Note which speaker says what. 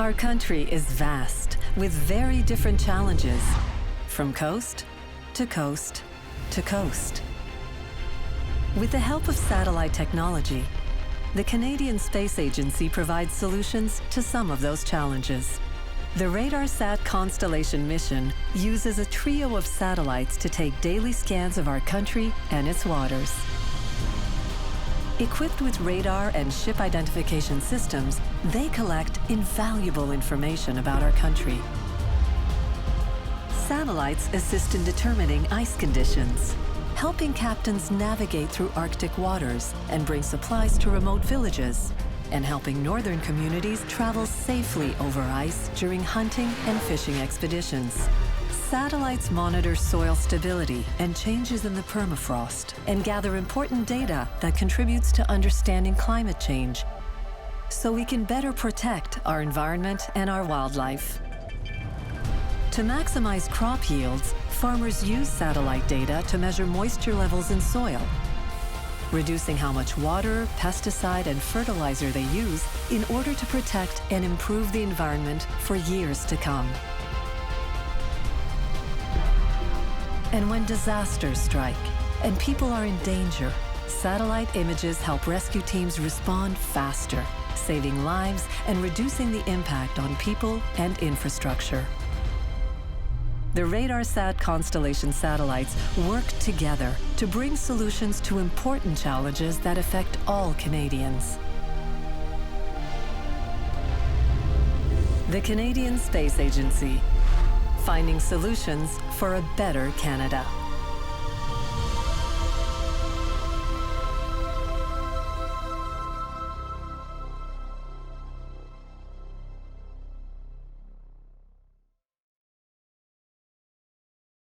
Speaker 1: Our country is vast, with very different challenges, from coast to coast to coast. With the help of satellite technology, the Canadian Space Agency provides solutions to some of those challenges. The RADARSAT Constellation Mission uses a trio of satellites to take daily scans of our country and its waters. Equipped with radar and ship identification systems, they collect invaluable information about our country. Satellites assist in determining ice conditions, helping captains navigate through Arctic waters and bring supplies to remote villages, and helping northern communities travel safely over ice during hunting and fishing expeditions. Satellites monitor soil stability and changes in the permafrost and gather important data that contributes to understanding climate change, so we can better protect our environment and our wildlife. To maximize crop yields, farmers use satellite data to measure moisture levels in soil, reducing how much water, pesticide, and fertilizer they use in order to protect and improve the environment for years to come. And when disasters strike and people are in danger, satellite images help rescue teams respond faster, saving lives and reducing the impact on people and infrastructure. The RADARSAT Constellation satellites work together to bring solutions to important challenges that affect all Canadians. The Canadian Space Agency, finding solutions for a better Canada.